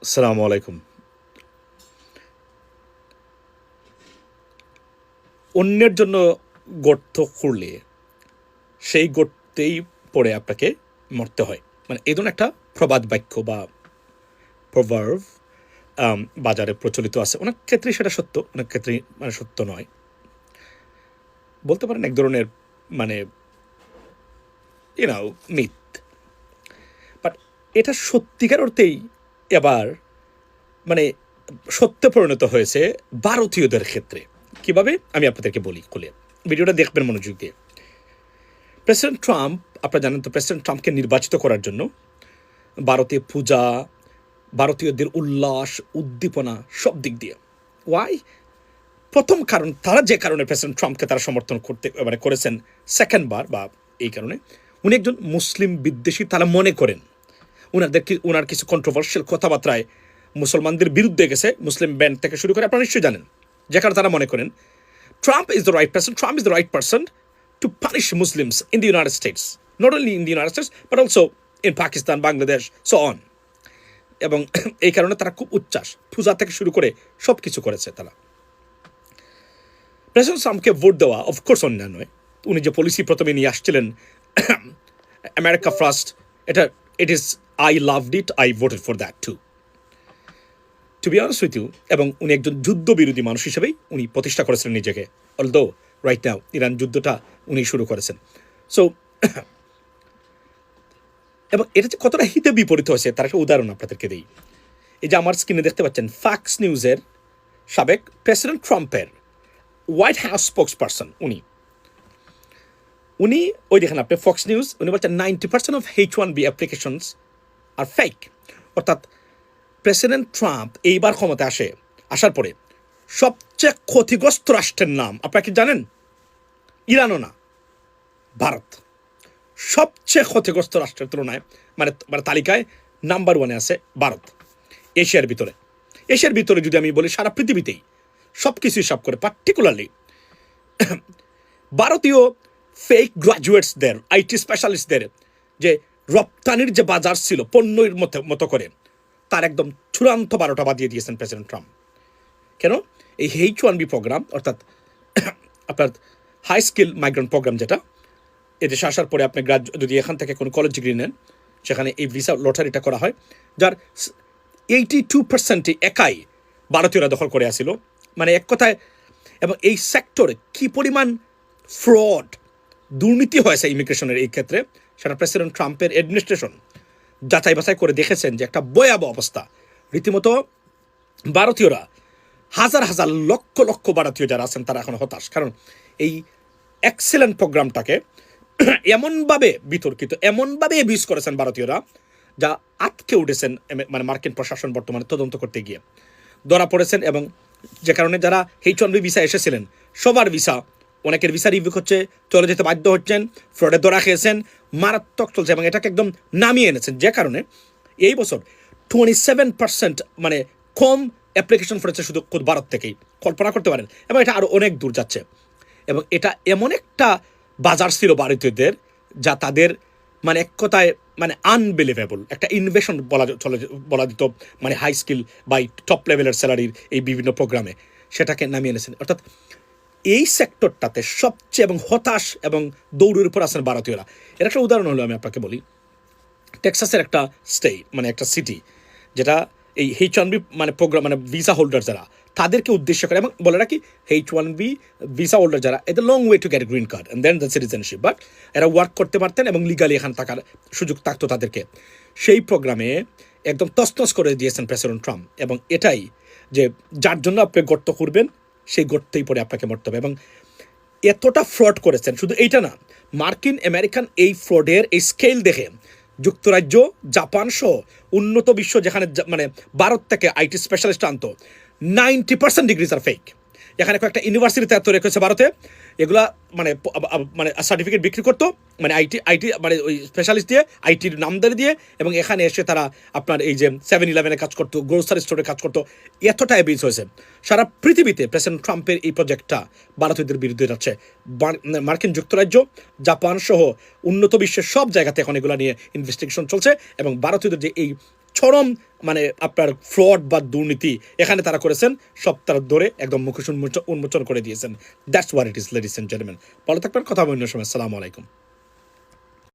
আসসালামু আলাইকুম। অন্যের জন্য গর্ত খুঁড়লে সেই গর্তেই পড়ে আপনাকে মরতে হয়। মানে এই ধরনের একটা প্রবাদ বাক্য বা প্রভার্ব বাজারে প্রচলিত আছে। অনেক ক্ষেত্রেই সেটা সত্য, অনেক ক্ষেত্রেই মানে সত্য নয়। বলতে পারেন এক ধরনের মানে মিথ। বাট এটা সত্যিকার অর্থেই এবার মানে সত্যে পরিণত হয়েছে ভারতীয়দের ক্ষেত্রে। কিভাবে আমি আপনাদেরকে বলি খুলে। ভিডিওটা দেখবেন মনোযোগ দিয়ে। প্রেসিডেন্ট ট্রাম্প, আপনারা জানেন তো, প্রেসিডেন্ট ট্রাম্পকে নির্বাচিত করার জন্য ভারতীয় পূজা, ভারতীয়দের উল্লাস, উদ্দীপনা সব দিক দিয়ে। ওয়াই? প্রথম কারণ, তারা যে কারণে প্রেসিডেন্ট ট্রাম্পকে তারা সমর্থন করতে মানে করেছেন সেকেন্ড বার, বা এই কারণে উনি একজন মুসলিম বিদ্বেষী তারা মনে করেন। ওনার কিছু কন্ট্রোভার্সিয়াল কথাবার্তায় মুসলমানদের বিরুদ্ধে গেছে, মুসলিম ব্যান্ড থেকে শুরু করে আপনারা নিশ্চয়ই জানেন। যে কারণে তারা মনে করেন Trump is the right person. Trump is the right person to punish Muslims in the United States. Not only in the United States, but also in Pakistan, Bangladesh, so on. এবং এই কারণে তারা খুব উচ্ছ্বাস, পূজা থেকে শুরু করে সব কিছু করেছে তারা। প্রেসিডেন্ট ট্রাম্পকে ভোট দেওয়া অফকোর্স অন্যায় নয়। উনি যে পলিসি প্রথমে নিয়ে আসছিলেন America first, it is, I loved it, I voted for that to be honest with you. এবং উনি একজন যুদ্ধ বিরোধী মানুষ হিসেবেই উনি প্রতিষ্ঠা করেছিলেন নিজেকে। অলদো রাইট নাও ইরান যুদ্ধটা উনি শুরু করেছেন। সো এবং এটা যে কতটা হিতে বিপরীত হয়েছে তার একটা উদাহরণ আপনাদেরকে দিই। এই যে আমার স্ক্রিনে দেখতে পাচ্ছেন, ফক্স নিউজের সাবেক প্রেসিডেন্ট ট্রাম্পের হোয়াইট হাউস স্পোক্স পারসন উনি ওই দেখেন আপনি ফক্স নিউজ, উনি বলছেন 90% of H1B applications R fake. অর্থাৎ প্রেসিডেন্ট ট্রাম্প এইবার ক্ষমতায় আসার পরে সবচেয়ে ক্ষতিগ্রস্ত রাষ্ট্রের নাম আপনারা কি জানেন? ইরানও না, ভারত। সবচেয়ে ক্ষতিগ্রস্ত রাষ্ট্রের তুলনায় মানে মানে তালিকায় নাম্বার 1-এ আছে ভারত। এশিয়ার ভিতরে যদি আমি বলি সারা পৃথিবীতেই সব কিছু হিসাব করে, পার্টিকুলারলি ভারতীয় ফেক গ্রাজুয়েটসদের, আইটি স্পেশালিস্টদের যে রপ্তানির যে বাজার ছিল পণ্যের মতো করে, তার একদম চূড়ান্ত 12টা বাজিয়ে দিয়েছেন প্রেসিডেন্ট ট্রাম্প। কেন? এই H1B প্রোগ্রাম, অর্থাৎ আপনার হাই স্কিল মাইগ্রেন্ট প্রোগ্রাম, যেটা এদেশে আসার পরে আপনি যদি এখান থেকে কোনো কলেজ ডিগ্রি নেন, সেখানে এই ভিসা লটারিটা করা হয়, যার 82% একাই ভারতীয়রা দখল করে আসছিল। মানে এক কথায়, এবং এই সেক্টরে কি পরিমাণ ফ্রড, দুর্নীতি হয়েছে ইমিগ্রেশনের এই ক্ষেত্রে, সেটা প্রেসিডেন্ট ট্রাম্পের অ্যাডমিনিস্ট্রেশন যাচাই বাছাই করে দেখেছেন যে একটা ভয়াবহ অবস্থা। রীতিমতো ভারতীয়রা হাজার হাজার লক্ষ লক্ষ ভারতীয় যারা আছেন তারা এখন হতাশ, কারণ এই এক্সেলেন্ট প্রোগ্রামটাকে এমনভাবে বিতর্কিত, এমনভাবে অ্যাবিউজ করেছেন ভারতীয়রা, যা আটকে উঠেছেন মানে মার্কিন প্রশাসন বর্তমানে তদন্ত করতে গিয়ে ধরা পড়েছেন। এবং যে কারণে যারা H1B ভিসা এসেছিলেন, সবার ভিসা, অনেকের ভিসা রিভিউ হচ্ছে, চলে যেতে বাধ্য হচ্ছেন, ফ্রডে ধরা খেয়েছেন, মারাত্মক চলছে, এবং এটাকে একদম নামিয়ে এনেছেন। যে কারণে এই বছর 27% মানে কম অ্যাপ্লিকেশন পড়েছে শুধু ভারত থেকেই, কল্পনা করতে পারেন। এবং এটা আরও অনেক দূর যাচ্ছে। এবং এটা এমন একটা বাজার ছিল ভারতীয়দের, যা তাদের মানে এক কথায় মানে আনবিলিভেবল একটা ইনভেশন বলা যেত, মানে হাই স্কিল বা টপ লেভেলের স্যালারির এই বিভিন্ন প্রোগ্রামে সেটাকে নামিয়ে এনেছেন। অর্থাৎ এই সেক্টরটাতে সবচেয়ে এবং হতাশ এবং দৌড়ের উপর আছেন ভারতীয়রা। এর একটা উদাহরণ হলো আমি আপনাকে বলি, টেক্সাসের একটা স্টেট, মানে একটা সিটি, যেটা এই H1B মানে প্রোগ্রাম মানে ভিসা হোল্ডার যারা, তাদেরকে উদ্দেশ্য করে, এবং বলে রাখি H1B ভিসা হোল্ডার যারা, এটা long way to get green card and then the citizenship, but এরা ওয়ার্ক করতে পারতেন এবং লিগালি এখানে থাকার সুযোগ থাকতো তাদেরকে। সেই প্রোগ্রামে একদম তছনছ করে দিয়েছেন প্রেসিডেন্ট ট্রাম্প। এবং এটাই যে যার জন্য আপনি গর্ত করবেন, সেই গর্তেই পরে আপনাকে মরতে হবে। এবং এতটা ফ্রড করেছেন, শুধু এইটা না, আমেরিকান এই ফ্রডের এই স্কেল দেখে যুক্তরাজ্য, জাপান সহ উন্নত বিশ্ব, যেখানে মানে ভারত থেকে আইটি স্পেশালিস্ট আনতো, 90% ডিগ্রিজ আর ফেক। এখানে কয়েকটা ইউনিভার্সিটিতে তৈরি করেছে ভারতে, এগুলা মানে মানে সার্টিফিকেট বিক্রি করতো, মানে আইটি মানে ওই স্পেশালিস্ট দিয়ে, আইটির নামদারি দিয়ে, এবং এখানে এসে তারা আপনার এই যে 7-Eleven কাজ করতো, গ্রোসারি স্টোরে কাজ করতো। এতটা অ্যাবিউজ হয়েছে সারা পৃথিবীতে। প্রেসিডেন্ট ট্রাম্পের এই প্রজেক্টটা ভারতীয়দের বিরুদ্ধে যাচ্ছে। মার্কিন যুক্তরাজ্য, জাপান সহ উন্নত বিশ্বের সব জায়গাতে এখন এগুলো নিয়ে ইনভেস্টিগেশন চলছে, এবং ভারতীয়দের যে এই চরম মানে আপনার ফ্রড বা দুর্নীতি এখানে তারা করেছেন, সব তারা ধরে একদম মুখোশ উন্মোচন করে দিয়েছেন। That's what it is ladies and gentleman. ভালো থাকবেন, কথা হবে অন্য সময়। আসসালামু আলাইকুম।